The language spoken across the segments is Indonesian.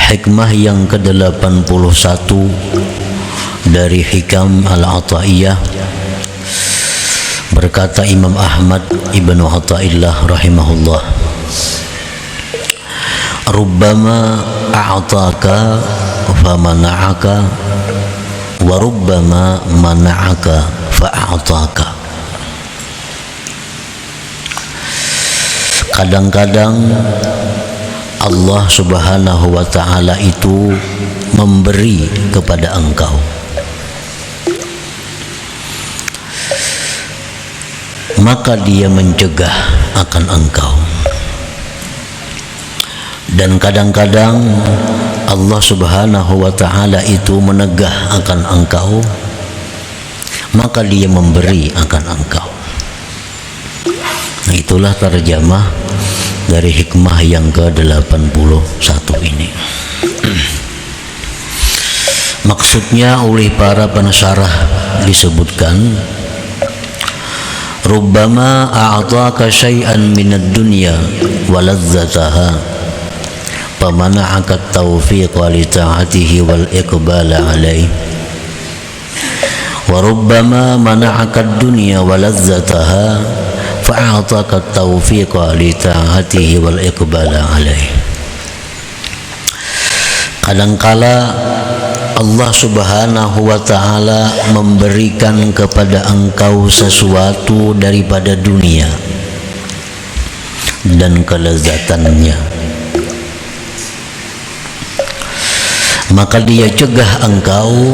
Hikmah yang ke-81 dari Hikam Al-Ata'iyah, berkata Imam Ahmad Ibnu Athaillah rahimahullah, rubbama a'taka famana'aka wa rubbama mana'aka fa'ataka. Kadang-kadang Allah Subhanahu wa ta'ala itu memberi kepada engkau, maka dia mencegah akan engkau. Dan kadang-kadang Allah Subhanahu wa ta'ala itu menegah akan engkau, maka dia memberi akan engkau. Nah, itulah terjemah dari hikmah yang ke-81 ini. Maksudnya oleh para pensyarah disebutkan, rubbama a'taka syai'an minad dunya wa ladzataha famana'aka at-tawfiq li ta'atihi wal iqbal 'alaihi wa rubbama mana'aka ad-dunya wa ladzataha fa'ataka at-tawfiq li ta'atihi wal iqbal 'alaihi. Kadangkala Allah Subhanahu wa ta'ala memberikan kepada engkau sesuatu daripada dunia dan kelezatannya, maka dia cegah engkau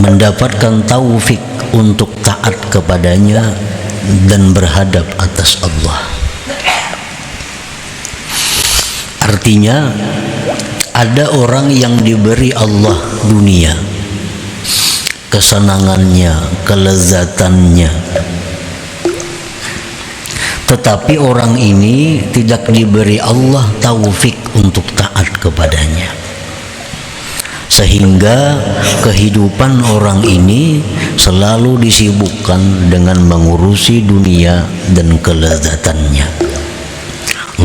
mendapatkan taufik untuk taat kepadanya dan berhadap atas Allah. Artinya, ada orang yang diberi Allah dunia, kesenangannya, kelezatannya, tetapi orang ini tidak diberi Allah taufik untuk taat kepadanya, sehingga kehidupan orang ini selalu disibukkan dengan mengurusi dunia dan kelezatannya,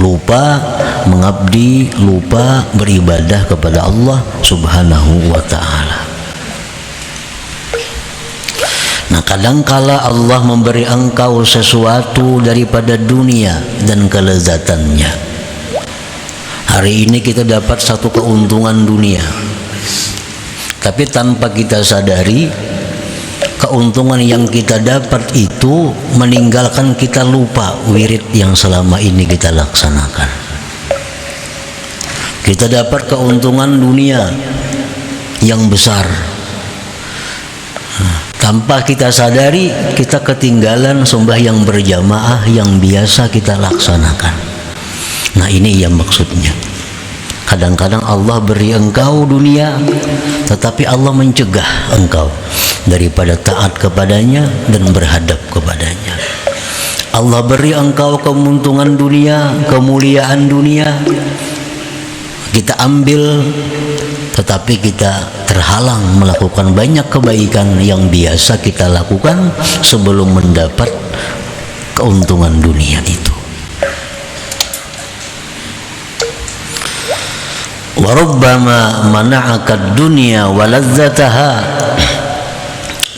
lupa mengabdi, lupa beribadah kepada Allah Subhanahu wa ta'ala. Nah, kadangkala Allah memberi engkau sesuatu daripada dunia dan kelezatannya. Hari ini kita dapat satu keuntungan dunia, tapi tanpa kita sadari, keuntungan yang kita dapat itu meninggalkan kita lupa wirid yang selama ini kita laksanakan. Kita dapat keuntungan dunia yang besar, tanpa kita sadari kita ketinggalan sembahyang berjamaah yang biasa kita laksanakan. Nah, ini yang maksudnya. Kadang-kadang Allah beri engkau dunia, tetapi Allah mencegah engkau daripada taat kepadanya dan berhadap kepadanya. Allah beri engkau keuntungan dunia, kemuliaan dunia, kita ambil, tetapi kita terhalang melakukan banyak kebaikan yang biasa kita lakukan sebelum mendapat keuntungan dunia itu. Wa rubbama mana'aka ad-dunya wa ladzataha,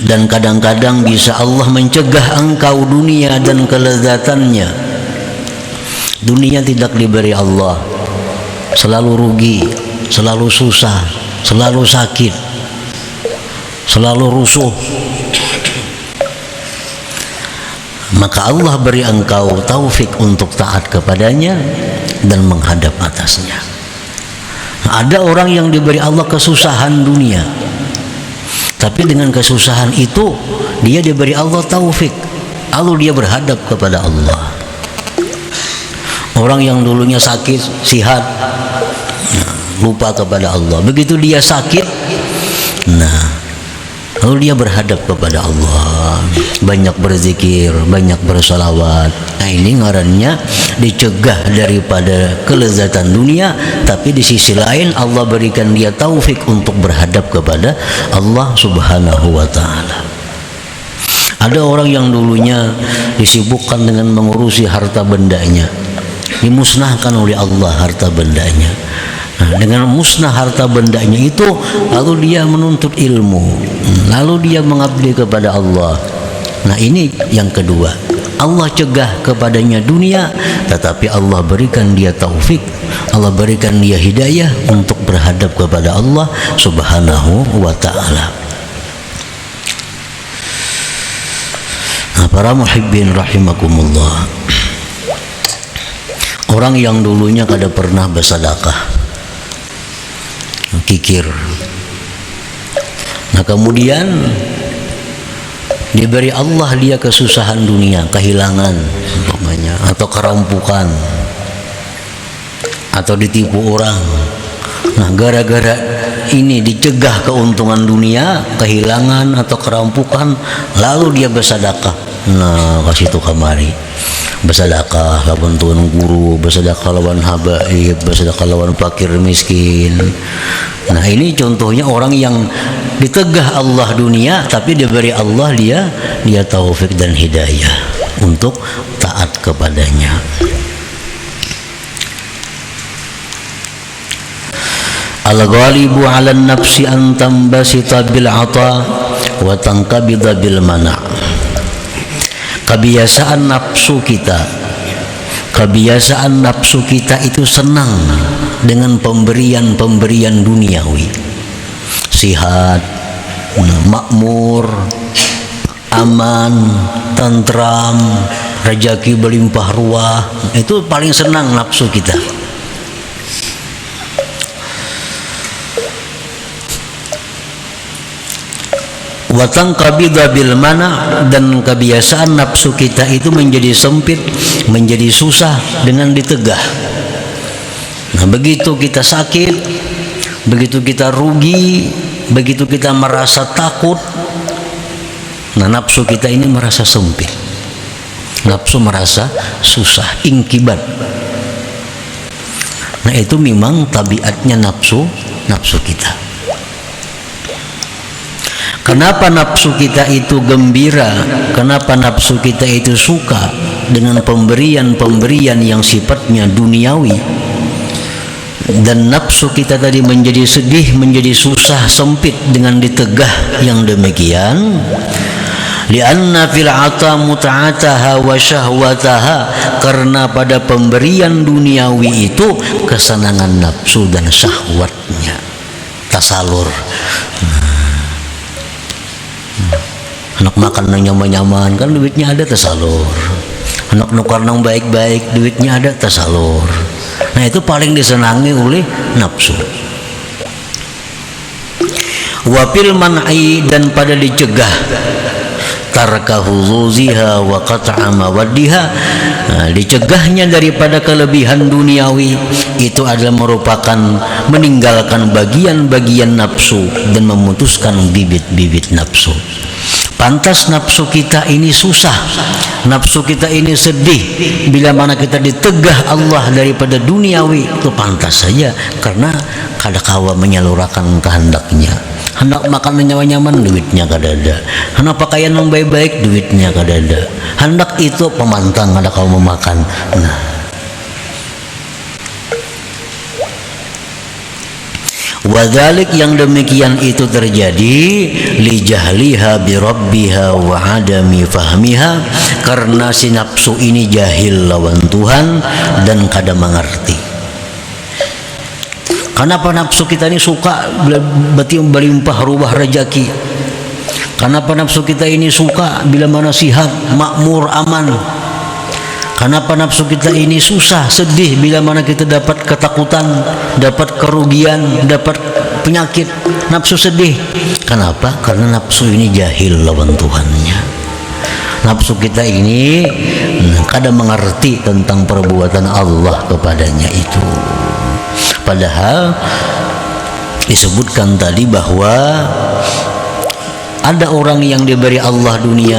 dan kadang-kadang bisa Allah mencegah engkau dunia dan kelezatannya. Dunia tidak diberi Allah, selalu rugi, selalu susah, selalu sakit, selalu rusuh. Maka Allah beri engkau taufik untuk taat kepadanya dan menghadap atasnya. Nah, ada orang yang diberi Allah kesusahan dunia, tapi dengan kesusahan itu dia diberi Allah taufik, lalu dia berhadap kepada Allah. Orang yang dulunya sakit, sihat, lupa kepada Allah. Begitu dia sakit, nah, lalu dia berhadap kepada Allah, banyak berzikir, banyak bersalawat. Nah, ini ngarannya dicegah daripada kelezatan dunia, tapi di sisi lain Allah berikan dia taufik untuk berhadap kepada Allah Subhanahu wa ta'ala. Ada orang yang dulunya disibukkan dengan mengurusi harta bendanya, dimusnahkan oleh Allah harta bendanya. Nah, dengan musnah harta bendanya itu, lalu dia menuntut ilmu, lalu dia mengabdi kepada Allah. Nah, ini yang kedua. Allah cegah kepadanya dunia, tetapi Allah berikan dia taufik, Allah berikan dia hidayah untuk berhadap kepada Allah Subhanahu wa ta'ala. Nah, para muhibbin rahimakumullah, orang yang dulunya kada pernah bersedekah, kikir, nah kemudian diberi Allah dia kesusahan dunia, kehilangan umpamanya, atau kerampukan, atau ditipu orang. Nah, gara-gara ini dicegah keuntungan dunia, kehilangan atau kerampukan, lalu dia bersedekah. Nah, kasih itu kamari, bersedekah lawan tuan guru, bersedekah lawan habaib, bersedekah lawan fakir miskin. Nah, ini contohnya orang yang ditegah Allah dunia, tapi diberi Allah dia taufik dan hidayah untuk taat kepadanya. Al-ghalibu 'ala an-nafsi an tambasita bil 'ata wa tanqabida bil mana'. Kebiasaan nafsu kita itu senang dengan pemberian duniawi, sihat, makmur, aman, tentram, rezeki berlimpah ruah. Itu paling senang nafsu kita. Watang kabida bil mana, dan kebiasaan nafsu kita itu menjadi sempit, menjadi susah dengan ditegah. Nah, begitu kita sakit, begitu kita rugi, begitu kita merasa takut, nah nafsu kita ini merasa sempit, nafsu merasa susah, ingkibat. Nah, itu memang tabiatnya nafsu kita. Kenapa nafsu kita itu gembira? Kenapa nafsu kita itu suka dengan pemberian yang sifatnya duniawi? Dan nafsu kita tadi menjadi sedih, menjadi susah, sempit dengan ditegah yang demikian. Lianna fil 'ata muta'ataha wa syahwataha, karena pada pemberian duniawi itu kesenangan nafsu dan syahwatnya, tasalur. Anak makan nang nyaman-nyaman kan duitnya ada, tersalur. Anak nukar nang baik-baik duitnya ada, tersalur. Nah, itu paling disenangi oleh nafsu. Wafil man'i, dan pada dicegah, tarkahu zuziha wa qat'a mawaddiha. Nah, dicegahnya daripada kelebihan duniawi itu adalah merupakan meninggalkan bagian-bagian nafsu dan memutuskan bibit-bibit nafsu. Pantas nafsu kita ini susah, nafsu kita ini sedih bila mana kita ditegah Allah daripada duniawi. Itu pantas saja, karena kadakawa menyalurkan kehendaknya. Hendak makan nyaman-nyaman, duitnya kadada. Hendak pakaian yang baik-baik, duitnya kadada. Hendak itu pemantang kadakawa memakan. Nah, wadhalik, yang demikian itu terjadi li jahliha bi rabbiha wa adami fahmiha, karena si nafsu ini jahil lawan Tuhan dan kada mengerti. Kenapa nafsu kita ini suka berlimpah ruah rezeki? Kenapa nafsu kita ini suka bila mana sihat, makmur, aman? Kenapa nafsu kita ini susah, sedih bila mana kita dapat ketakutan, dapat kerugian, dapat penyakit? Nafsu sedih. Kenapa? Karena nafsu ini jahil lawan Tuhannya. Nafsu kita ini kadang mengerti tentang perbuatan Allah kepadanya itu. Padahal disebutkan tadi bahwa ada orang yang diberi Allah dunia,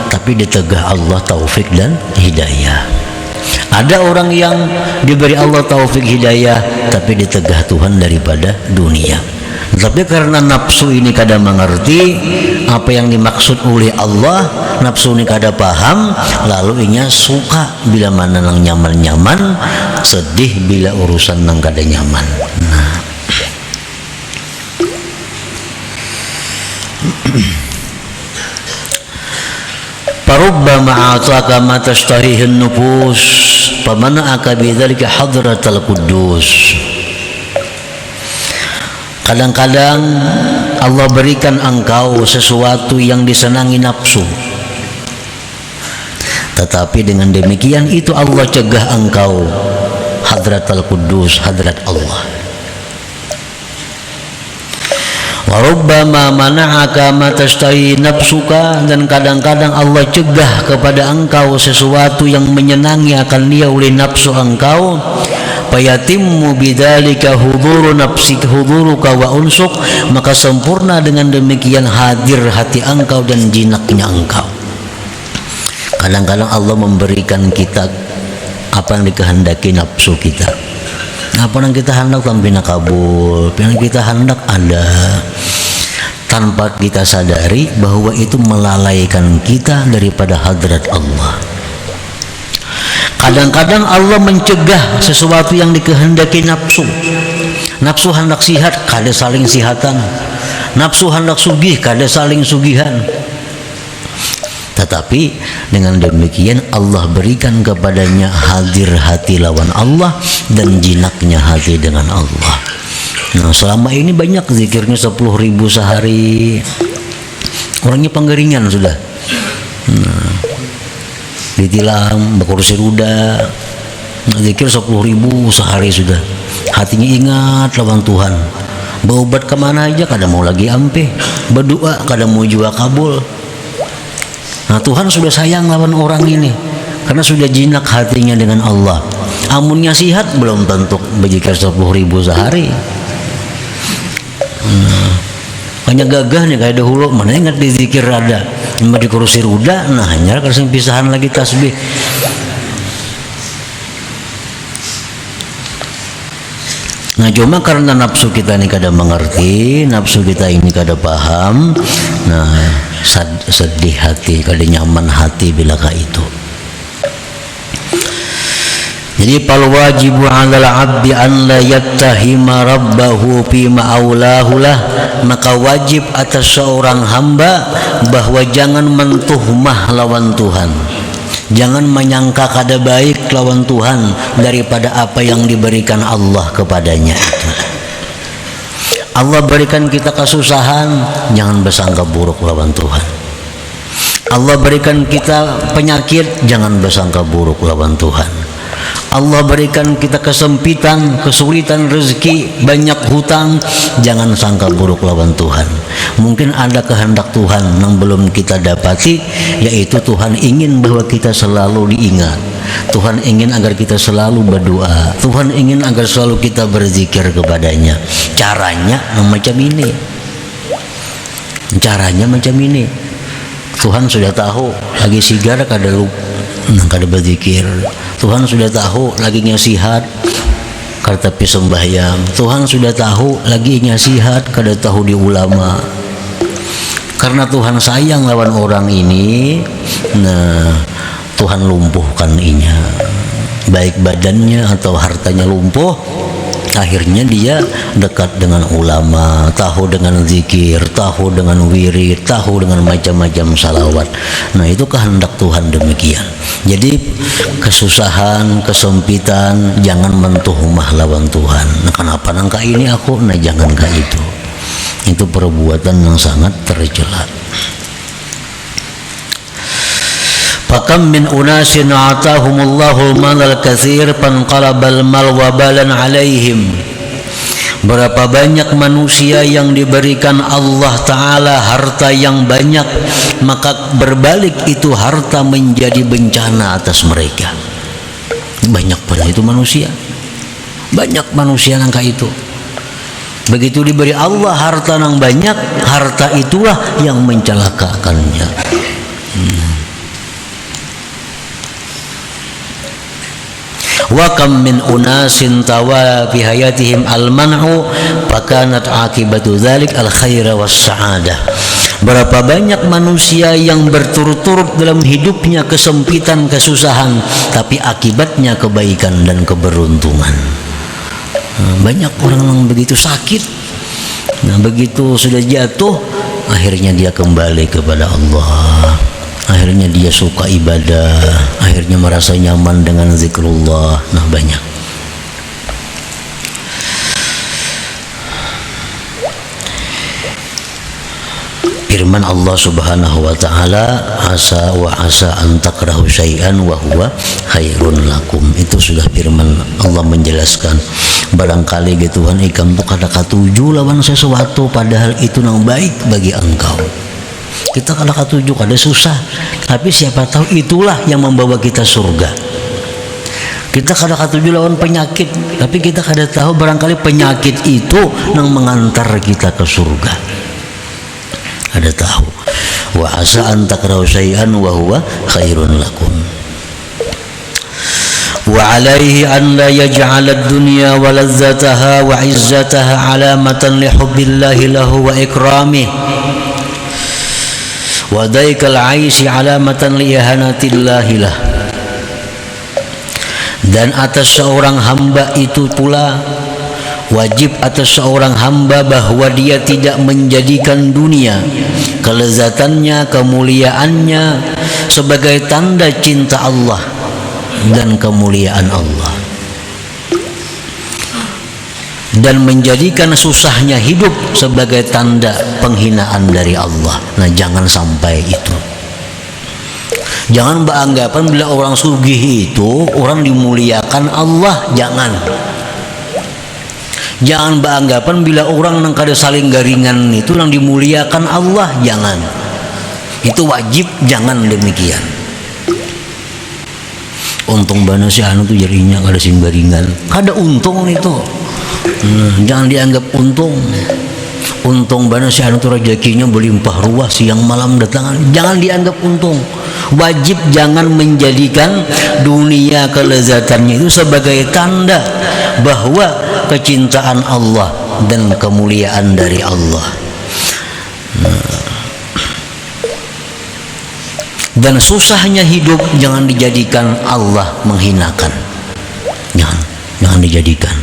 tapi ditegah Allah taufik dan hidayah. Ada orang yang diberi Allah taufik hidayah, tapi ditegah Tuhan daripada dunia. Tapi karena nafsu ini kada mengerti apa yang dimaksud oleh Allah, nafsu ini kada paham, lalu inya suka bila mana nang nyaman-nyaman, sedih bila urusan nang kada nyaman. Nah, Farubbama ataka ma tashtahihin nufus famana'aka bidzalika hadratal quddus. Kadang-kadang Allah berikan engkau sesuatu yang disenangi nafsu, tetapi dengan demikian itu Allah cegah engkau hadratal quddus, hadrat Allah. Wa rubbama mana'aka ma tashtahi nafsuka, dan kadang-kadang Allah cegah kepada engkau sesuatu yang menyenangi akan dia oleh nafsu engkau. Fayatimmu bidzalika huduru nafsik huduruka wa unsuk, maka sempurna dengan demikian hadir hati engkau dan jinaknya engkau. Kadang-kadang Allah memberikan kita apa yang dikehendaki nafsu kita. Apa yang kita hendak tampina kabul, yang kita hendak ada, tanpa kita sadari bahwa itu melalaikan kita daripada hadrat Allah. Kadang-kadang Allah mencegah sesuatu yang dikehendaki nafsu. Nafsu hendak sihat, kada saling sihatan. Nafsu hendak sugih, kada saling sugihan. Tetapi dengan demikian Allah berikan kepadanya hadir hati lawan Allah dan jinaknya hati dengan Allah. Nah, selama ini banyak zikirnya 10.000 sehari. Orangnya penggeringan sudah. Nah, ditilam, berkursi roda, zikir 10.000 sehari sudah. Hatinya ingat lawan Tuhan. Berobat kemana aja kada mau lagi ampe. Berdoa kada mau jua kabul. Nah, Tuhan sudah sayang lawan orang ini karena sudah jinak hatinya dengan Allah. Amunnya sihat belum tentu berzikir 10.000 sehari. Hanya gagah nih kayak dahulu, mana ingat di zikir ada, di kursi roda, nah hanya kasih pisahan lagi tasbih. Nah, cuma karena nafsu kita ini kada mengerti, nafsu kita ini kada paham, nah sedih hati, kada nyaman hati bilaka itu. Jadi fal wajibu 'alal 'abdi an la yattahima rabbahu fi ma'aulahu lah, maka wajib atas seorang hamba bahwa jangan mentuhmah lawan Tuhan. Jangan menyangka kada baik lawan Tuhan daripada apa yang diberikan Allah kepadanya itu. Allah berikan kita kesusahan, jangan bersangka buruk lawan Tuhan. Allah berikan kita penyakit, jangan bersangka buruk lawan Tuhan. Allah berikan kita kesempitan, kesulitan rezeki, banyak hutang, jangan sangka buruk lawan Tuhan. Mungkin ada kehendak Tuhan yang belum kita dapati, yaitu Tuhan ingin bahwa kita selalu diingat. Tuhan ingin agar kita selalu berdoa. Tuhan ingin agar selalu kita berzikir kepadanya. Caranya macam ini. Caranya macam ini. Tuhan sudah tahu lagi sigar kada berzikir. Tuhan sudah tahu lagi nyasihat kada tapi sembahyang. Tuhan sudah tahu lagi nyasihat kada tahu di ulama. Karena Tuhan sayang lawan orang ini, nah Tuhan lumpuhkan inya, baik badannya atau hartanya lumpuh. Akhirnya dia dekat dengan ulama, tahu dengan zikir, tahu dengan wirid, tahu dengan macam-macam salawat. Nah, itu kehendak Tuhan demikian. Jadi kesusahan, kesempitan, jangan mentuhmah lawan Tuhan. Nah, kenapa nangka ini aku? Nah, jangan kah itu. Itu perbuatan yang sangat tercela. Fakam min unasin atahumullahu al-malal katsir fanqalabal mal wabalan alaihim. Berapa banyak manusia yang diberikan Allah Ta'ala harta yang banyak, maka berbalik itu harta menjadi bencana atas mereka. Banyak pada itu manusia, banyak manusia nangka itu. Begitu diberi Allah harta yang banyak, harta itulah yang mencelakakannya. Wa kam min unasin tawa fi hayatihim al-man'u fakanat akibatu dzalik al-khaira was-sa'adah. Berapa banyak manusia yang berturut-turut dalam hidupnya kesempitan, kesusahan, tapi akibatnya kebaikan dan keberuntungan. Banyak orang yang begitu sakit, nah begitu sudah jatuh, akhirnya dia kembali kepada Allah. akhirnya dia suka ibadah, akhirnya merasa nyaman dengan zikrullah. Nah, banyak. Firman Allah Subhanahu wa taala, asa wa asa an takrahu syai'an wa huwa khairun lakum. Itu sudah firman Allah menjelaskan, barangkali gitu Tuhan ikam tu kada katuju lawan sesuatu padahal itu nang baik bagi engkau. Kita kada katuju, kada susah, tapi siapa tahu itulah yang membawa kita surga. Kita kada katuju lawan penyakit, tapi kita kada tahu barangkali penyakit itu nang mengantar kita ke surga. Ada tahu. Wa asa an takrahu syai'an wa huwa khairun lakum. Wa alaihi an la yaj'ala ad-dunya wa lazzataha wa 'izzataha 'alamatan li hubbillahi lahu wa ikramih. Wa daikal 'aishi 'alamatan li ihanatillahi lah. Dan atas seorang hamba itu pula wajib atas seorang hamba bahwa dia tidak menjadikan dunia, kelezatannya, kemuliaannya sebagai tanda cinta Allah dan kemuliaan Allah, dan menjadikan susahnya hidup sebagai tanda penghinaan dari Allah. Nah, jangan sampai itu. Jangan beranggapan bila orang sugih itu orang dimuliakan Allah. Jangan beranggapan bila orang nang kada saling garingan itu nang dimuliakan Allah. Jangan. Itu wajib, jangan demikian. Untung bana si anu tu jarinya kada sing garingan. Kada untung itu. Jangan dianggap untung. Untung bana si anu tu rezekinya berlimpah ruah siang malam datangan. Jangan dianggap untung. Wajib jangan menjadikan dunia kelezatannya itu sebagai tanda bahwa kecintaan Allah dan kemuliaan dari Allah. Dan susahnya hidup jangan dijadikan Allah menghinakan. Jangan dijadikan.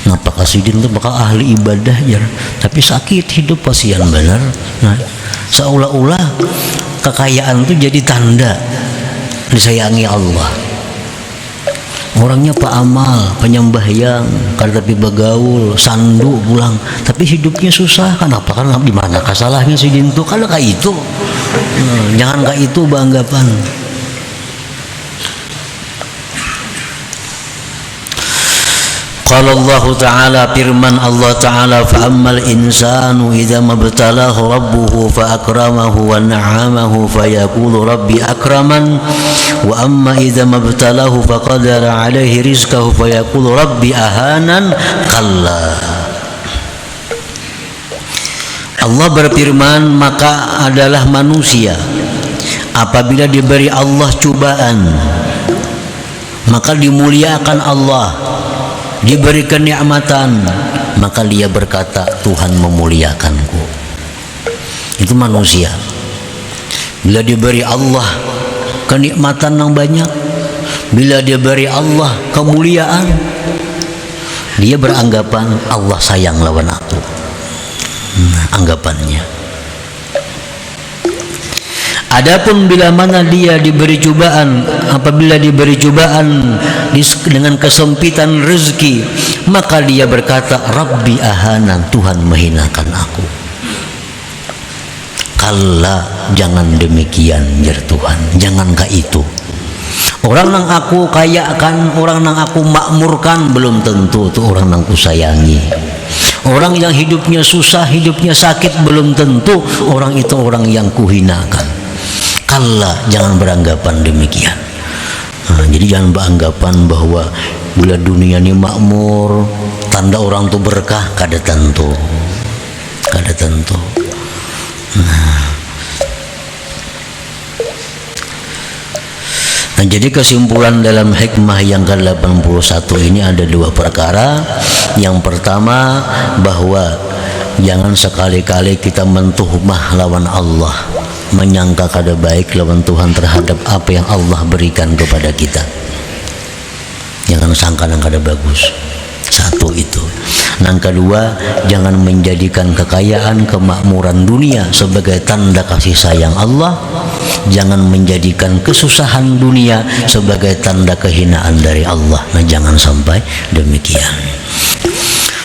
Ngapa kasidin itu bakal ahli ibadah ya, tapi sakit hidup kasihan benar. Nah, seolah-olah kekayaan itu jadi tanda disayangi Allah. Orangnya pak amal, penyembahyang, tapi begaul, sandu pulang, tapi hidupnya susah. Kenapa? Karena di mana kasalahnya si dintu? Kalau kayak itu, jangan kayak itu beranggapan. Qala Allah Ta'ala, firman Allah Ta'ala, fa ammal insanu idza mabtalahu rabbuhu fa akramahu wa na'amahu fa yaqulu rabbi akraman wa amma idza mabtalahu fa qadara alaihi rizqahu fa yaqulu rabbi ahanan. Kalla. Allah berfirman, maka adalah manusia apabila diberi Allah cobaan maka dimuliakan Allah, diberi kenikmatan, maka dia berkata Tuhan memuliakanku. Itu manusia. Bila diberi Allah kenikmatan yang banyak, bila diberi Allah kemuliaan, dia beranggapan Allah sayang lawan aku. Anggapannya. Adapun bila mana dia diberi cobaan, apabila diberi cobaan dengan kesempitan rezeki, maka dia berkata Rabbi ahanan, Tuhan menghinakan aku. Kalla, jangan demikian jar Tuhan, jangankah itu. Orang yang aku kayakan, orang yang aku makmurkan, belum tentu itu orang yang aku sayangi. Orang yang hidupnya susah, hidupnya sakit, belum tentu orang itu orang yang kuhinakan. Kalla, jangan beranggapan demikian. Jadi jangan beranggapan bahwa bila dunia ini makmur, tanda orang itu berkah. Kada tentu. Nah, jadi kesimpulan dalam hikmah yang ke-81 ini ada dua perkara. Yang pertama, bahwa jangan sekali-kali kita mentuhmah lawan Allah, menyangka kada baik lawan Tuhan terhadap apa yang Allah berikan kepada kita. Jangan sangka yang kada bagus. Satu itu. Yang kedua, jangan menjadikan kekayaan, kemakmuran dunia sebagai tanda kasih sayang Allah. jangan menjadikan kesusahan dunia sebagai tanda kehinaan dari Allah. Nah, jangan sampai demikian.